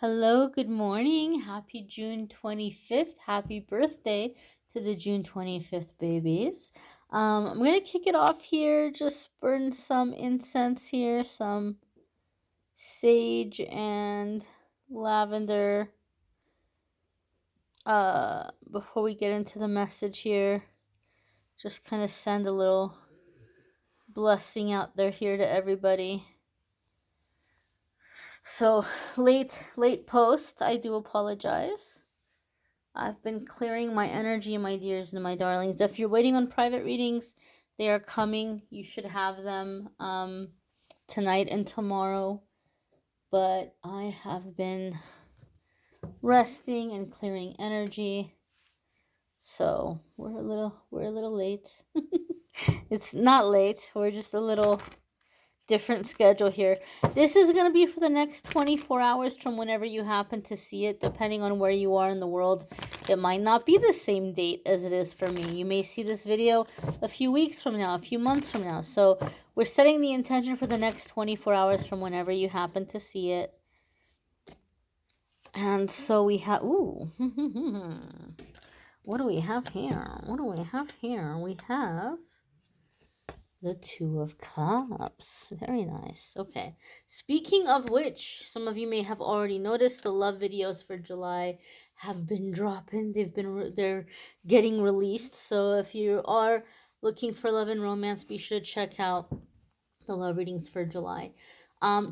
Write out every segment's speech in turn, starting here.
Hello, good morning. Happy June 25th. Happy birthday to the June 25th babies. I'm going to kick it off here. Just burn some incense here, some sage and lavender. Before we get into the message here, just kind of send a little blessing out there here to everybody. So, late post. I do apologize. I've been clearing my energy, my dears and my darlings. If you're waiting on private readings, they are coming. You should have them tonight and tomorrow. But I have been resting and clearing energy. So we're a little late. It's not late. We're just a little different schedule here. This is going to be for the next 24 hours from whenever you happen to see it, depending on where you are in the world. It might not be the same date as it is for me. You may see this video a few weeks from now, a few months from now. So we're setting the intention for the next 24 hours from whenever you happen to see it. And so we have, ooh, what do we have here? What do we have here? We have the Two of Cups. Very nice. Okay. Speaking of which, some of you may have already noticed the love videos for July have been dropping. They're getting released. So if you are looking for love and romance, be sure to check out the love readings for July.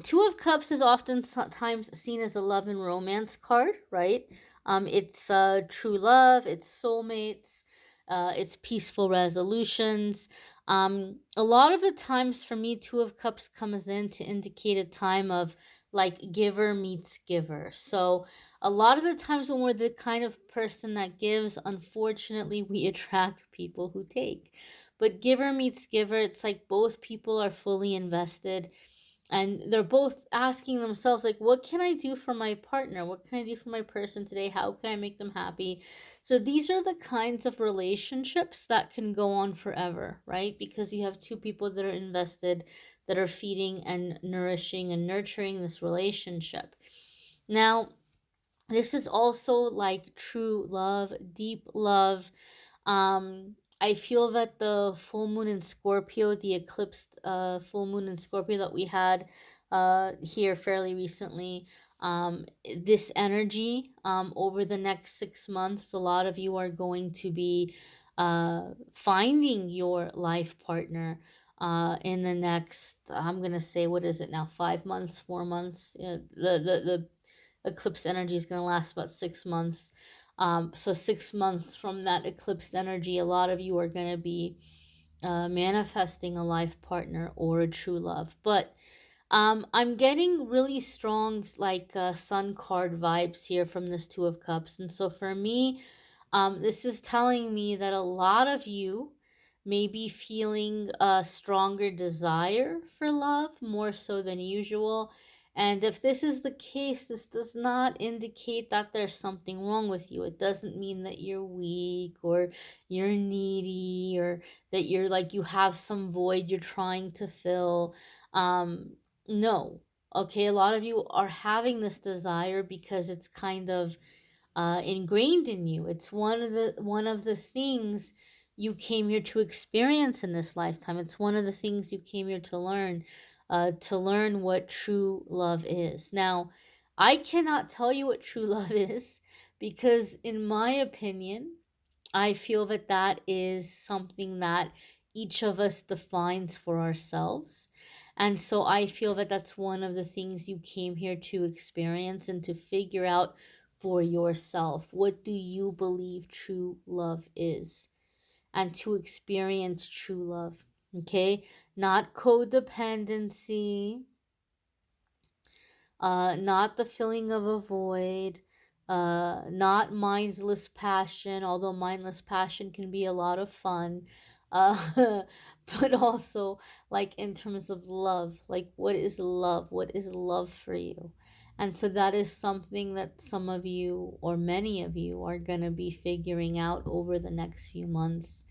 Two of Cups is often sometimes seen as a love and romance card, right? It's true love, it's soulmates, it's peaceful resolutions. A lot of the times for me, Two of Cups comes in to indicate a time of like giver meets giver. So a lot of the times when we're the kind of person that gives, unfortunately, we attract people who take. But giver meets giver, it's like both people are fully invested and they're both asking themselves like, what can I do for my partner? What can I do for my person today? How can I make them happy? So these are the kinds of relationships that can go on forever, right? Because you have two people that are invested, that are feeding and nourishing and nurturing this relationship. Now, this is also like true love, deep love. I feel that the full moon in Scorpio, the eclipsed full moon in Scorpio that we had here fairly recently, this energy over the next 6 months, a lot of you are going to be finding your life partner in the next, I'm going to say, what is it now, 5 months, 4 months? The eclipse energy is going to last about 6 months. So 6 months from that eclipsed energy, a lot of you are going to be manifesting a life partner or a true love. But I'm getting really strong like sun card vibes here from this Two of Cups. And so for me, this is telling me that a lot of you may be feeling a stronger desire for love, more so than usual. And if this is the case, this does not indicate that there's something wrong with you. It doesn't mean that you're weak or you're needy or that you're like you have some void you're trying to fill. No. Okay, a lot of you are having this desire because it's kind of ingrained in you. It's one of the things you came here to experience in this lifetime. It's one of the things you came here to learn what true love is. Now, I cannot tell you what true love is because, in my opinion, I feel that that is something that each of us defines for ourselves. And so I feel that that's one of the things you came here to experience and to figure out for yourself. What do you believe true love is? And to experience true love. Okay? Not codependency, not the feeling of a void, not mindless passion, although mindless passion can be a lot of fun. Uh, but also, like, in terms of love, like, what is love? What is love for you? And so that is something that some of you, or many of you, are going to be figuring out over the next few months.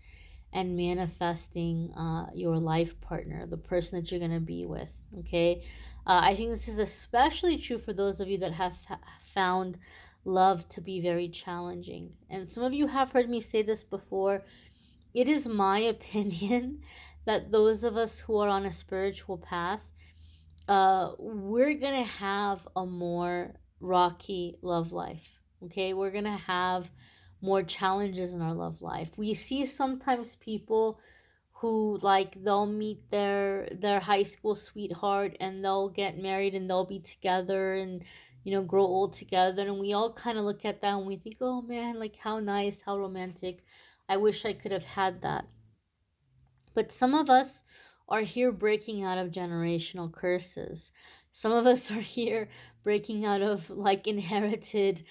and manifesting your life partner, the person that you're going to be with. Okay. I think this is especially true for those of you that have found love to be very challenging. And some of you have heard me say this before. It is my opinion that those of us who are on a spiritual path, we're gonna have a more rocky love life. Okay, we're gonna have more challenges in our love life. We see sometimes people who, like, they'll meet their high school sweetheart and they'll get married and they'll be together and grow old together, and we all kind of look at that and we think, oh man, like how nice, how romantic. I wish I could have had that. But some of us are here breaking out of generational curses. Some of us are here breaking out of like inherited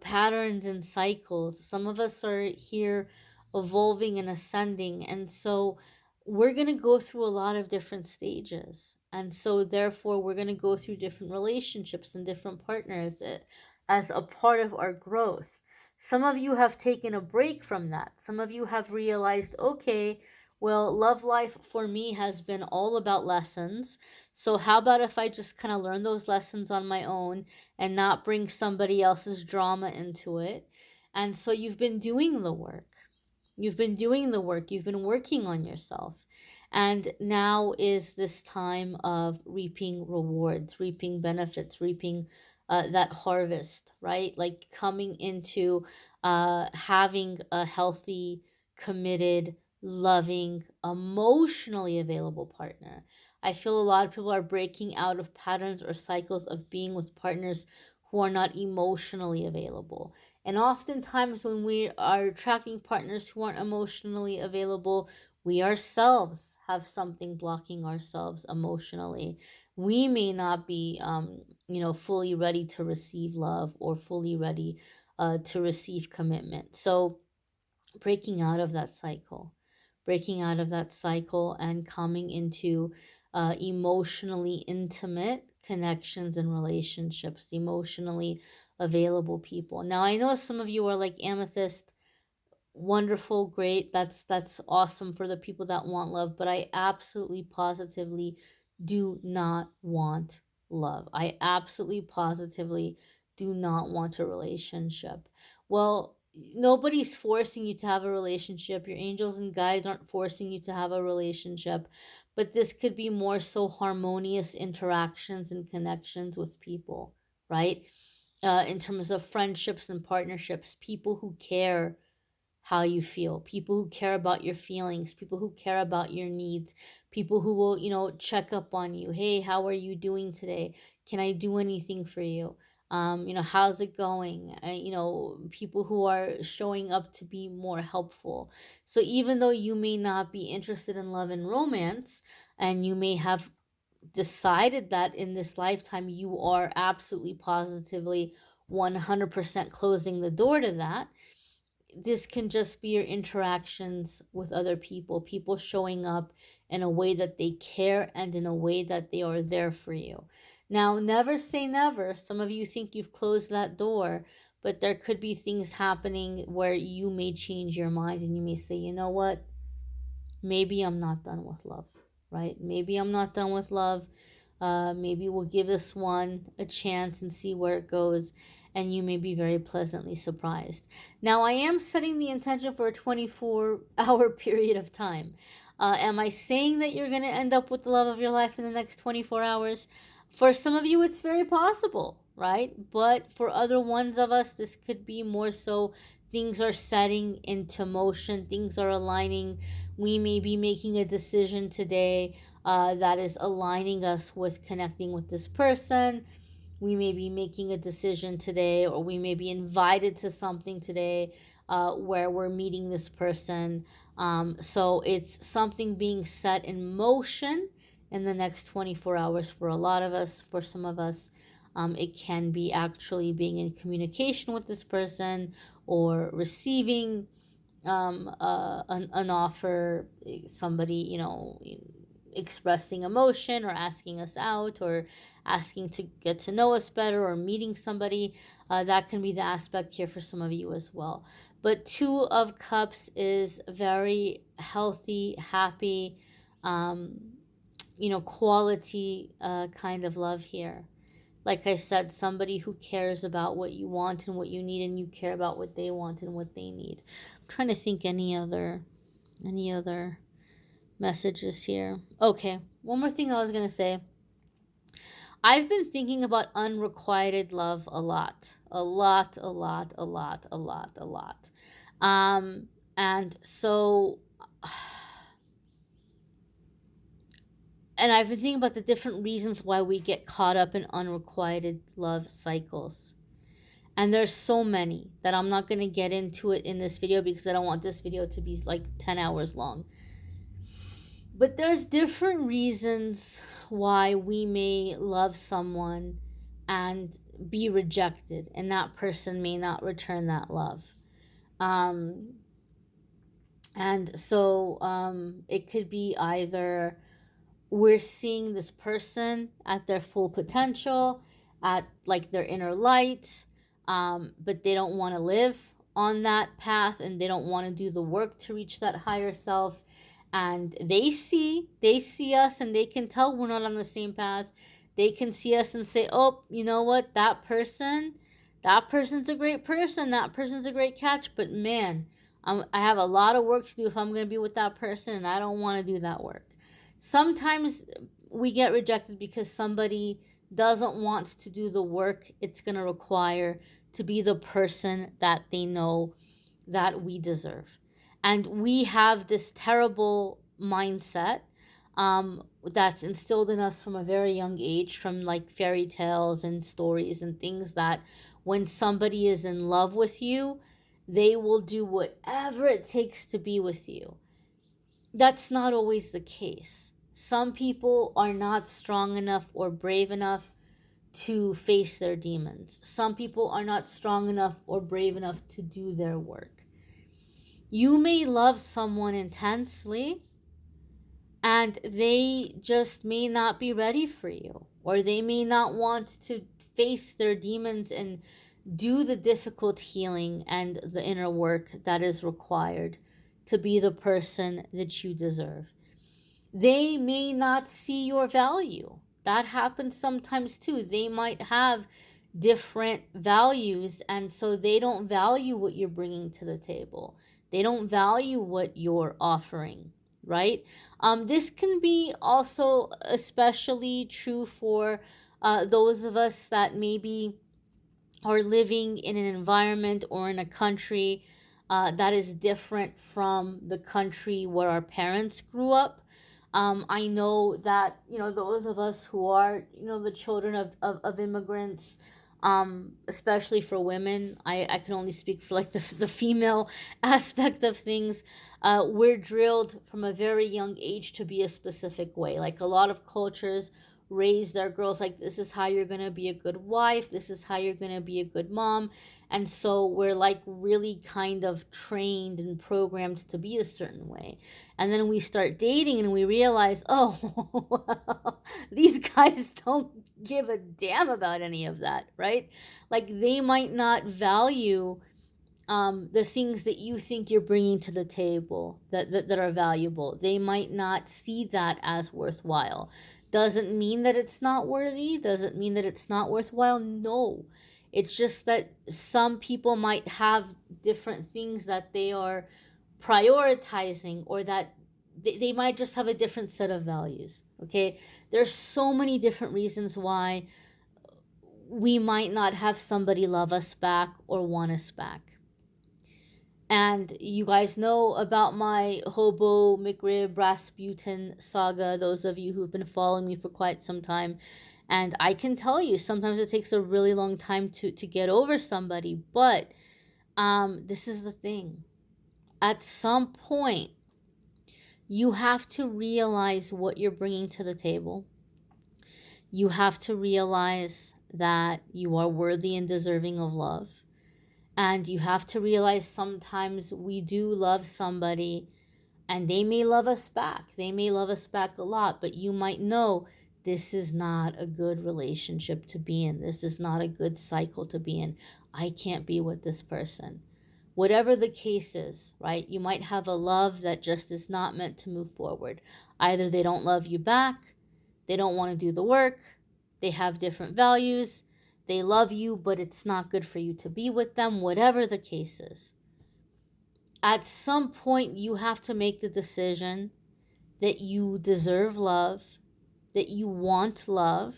patterns and cycles. Some of us are here evolving and ascending. And so we're going to go through a lot of different stages. And so, therefore, we're going to go through different relationships and different partners as a part of our growth. Some of you have taken a break from that. Some of you have realized, okay, well, love life for me has been all about lessons. So, how about if I just kind of learn those lessons on my own and not bring somebody else's drama into it? And so, you've been doing the work. You've been doing the work. You've been working on yourself. And now is this time of reaping rewards, reaping benefits, reaping that harvest, right? Like coming into having a healthy, committed, loving, emotionally available partner. I feel a lot of people are breaking out of patterns or cycles of being with partners who are not emotionally available. And oftentimes, when we are attracting partners who aren't emotionally available, we ourselves have something blocking ourselves emotionally. We may not be, fully ready to receive love or fully ready to receive commitment. So, breaking out of that cycle, and coming into emotionally intimate connections and relationships, emotionally available people. Now, I know some of you are like, Amethyst, wonderful, great, that's awesome for the people that want love, but I absolutely positively do not want love. I absolutely positively do not want a relationship. Well, nobody's forcing you to have a relationship. Your angels and guides aren't forcing you to have a relationship, but this could be more so harmonious interactions and connections with people, right? In terms of friendships and partnerships, people who care how you feel, people who care about your feelings, people who care about your needs, people who will, check up on you. Hey, how are you doing today? Can I do anything for you? How's it going? People who are showing up to be more helpful. So even though you may not be interested in love and romance, and you may have decided that in this lifetime you are absolutely positively 100% closing the door to that, this can just be your interactions with other people, people showing up in a way that they care and in a way that they are there for you. Now, never say never. Some of you think you've closed that door, but there could be things happening where you may change your mind and you may say, you know what? Maybe I'm not done with love, right? Maybe I'm not done with love. Maybe we'll give this one a chance and see where it goes, and you may be very pleasantly surprised. Now, I am setting the intention for a 24-hour period of time. Am I saying that you're going to end up with the love of your life in the next 24 hours? For some of you, it's very possible, right? But for other ones of us, this could be more so things are setting into motion, things are aligning. We may be making a decision today that is aligning us with connecting with this person. We may be making a decision today, or we may be invited to something today where we're meeting this person. So it's something being set in motion in the next 24 hours for a lot of us. For some of us, it can be actually being in communication with this person or receiving an offer, somebody, expressing emotion or asking us out or asking to get to know us better or meeting somebody. That can be the aspect here for some of you as well. But Two of Cups is very healthy, happy, um, quality kind of love here. Like I said, somebody who cares about what you want and what you need, and you care about what they want and what they need. I'm trying to think any other messages here. Okay, one more thing I was gonna say. I've been thinking about unrequited love a lot. A lot, a lot, a lot, a lot, a lot. And so and I've been thinking about the different reasons why we get caught up in unrequited love cycles. And there's so many that I'm not going to get into it in this video because I don't want this video to be like 10 hours long. But there's different reasons why we may love someone and be rejected, and that person may not return that love. And so it could be either we're seeing this person at their full potential, at like their inner light, but they don't want to live on that path and they don't want to do the work to reach that higher self. And they see us and they can tell we're not on the same path. They can see us and say, oh, you know what, that person's a great person, that person's a great catch, but man, I have a lot of work to do if I'm going to be with that person, and I don't want to do that work. Sometimes we get rejected because somebody doesn't want to do the work it's going to require to be the person that they know that we deserve. And we have this terrible mindset that's instilled in us from a very young age, from like fairy tales and stories and things, that when somebody is in love with you, they will do whatever it takes to be with you. That's not always the case. Some people are not strong enough or brave enough to face their demons. Some people are not strong enough or brave enough to do their work. You may love someone intensely and they just may not be ready for you, or they may not want to face their demons and do the difficult healing and the inner work that is required to be the person that you deserve. They may not see your value. That happens sometimes too. They might have different values, and so they don't value what you're bringing to the table. They don't value what you're offering, right? This can be also especially true for those of us that maybe are living in an environment or in a country that is different from the country where our parents grew up. I know that, those of us who are, the children of immigrants, especially for women, I can only speak for like the female aspect of things. We're drilled from a very young age to be a specific way. Like a lot of cultures raise their girls like, this is how you're going to be a good wife, this is how you're going to be a good mom. And so we're like really kind of trained and programmed to be a certain way. And then we start dating and we realize, oh, well, these guys don't give a damn about any of that, right? Like they might not value the things that you think you're bringing to the table that are valuable. They might not see that as worthwhile. Doesn't mean that it's not worthy, doesn't mean that it's not worthwhile. No. It's just that some people might have different things that they are prioritizing, or that they might just have a different set of values. Okay? There's so many different reasons why we might not have somebody love us back or want us back. And you guys know about my Hobo McRib Rasputin saga, those of you who've been following me for quite some time. And I can tell you, sometimes it takes a really long time to get over somebody. But this is the thing. At some point, you have to realize what you're bringing to the table. You have to realize that you are worthy and deserving of love. And you have to realize sometimes we do love somebody and they may love us back. They may love us back a lot, but you might know this is not a good relationship to be in. This is not a good cycle to be in. I can't be with this person. Whatever the case is, right? You might have a love that just is not meant to move forward. Either they don't love you back, they don't want to do the work, they have different values, they love you, but it's not good for you to be with them, whatever the case is. At some point, you have to make the decision that you deserve love, that you want love,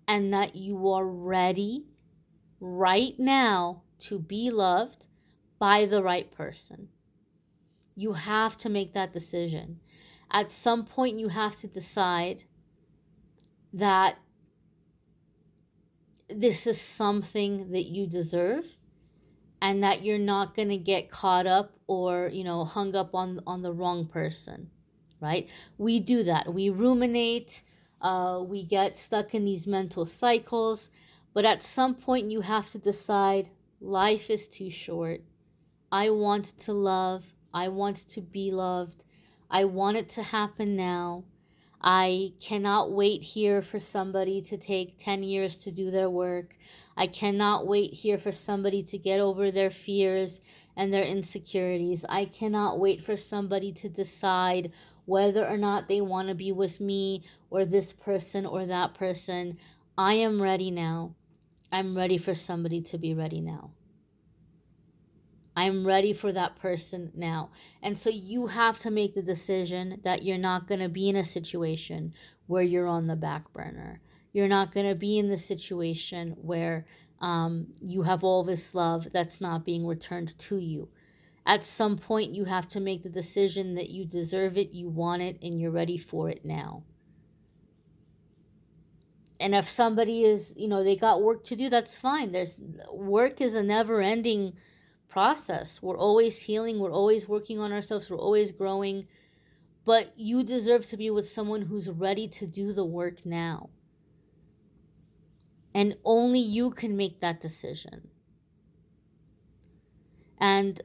and that you are ready right now to be loved by the right person. You have to make that decision. At some point, you have to decide that this is something that you deserve and that you're not going to get caught up or, hung up on the wrong person, right? We do that. We ruminate, we get stuck in these mental cycles, but at some point you have to decide life is too short. I want to love. I want to be loved. I want it to happen now. I cannot wait here for somebody to take 10 years to do their work. I cannot wait here for somebody to get over their fears and their insecurities. I cannot wait for somebody to decide whether or not they want to be with me or this person or that person. I am ready now. I'm ready for somebody to be ready now. I'm ready for that person now. And so you have to make the decision that you're not going to be in a situation where you're on the back burner. You're not going to be in the situation where you have all this love that's not being returned to you. At some point, you have to make the decision that you deserve it, you want it, and you're ready for it now. And if somebody is, they got work to do, that's fine. Work is a never-ending process. We're always healing, we're always working on ourselves, we're always growing, but you deserve to be with someone who's ready to do the work now. And only you can make that decision. And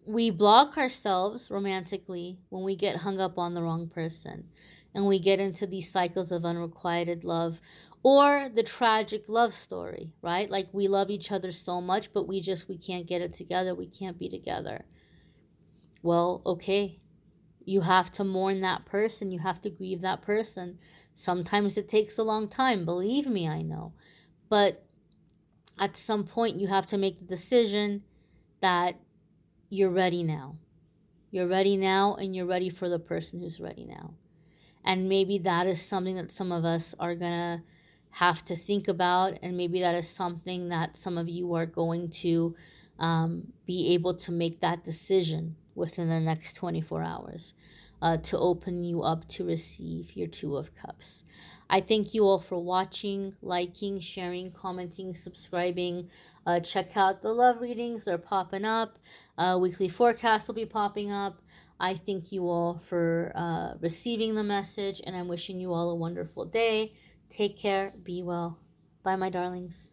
we block ourselves romantically when we get hung up on the wrong person and we get into these cycles of unrequited love or the tragic love story, right? Like we love each other so much, but we can't get it together. We can't be together. Well, okay. You have to mourn that person. You have to grieve that person. Sometimes it takes a long time. Believe me, I know. But at some point, you have to make the decision that you're ready now. You're ready now, and you're ready for the person who's ready now. And maybe that is something that some of us are going to have to think about. And maybe that is something that some of you are going to be able to make that decision within the next 24 hours to open you up to receive your Two of Cups. I thank you all for watching, liking, sharing, commenting, subscribing. Check out the love readings. They're popping up. Weekly forecasts will be popping up. I thank you all for receiving the message, and I'm wishing you all a wonderful day. Take care. Be well. Bye, my darlings.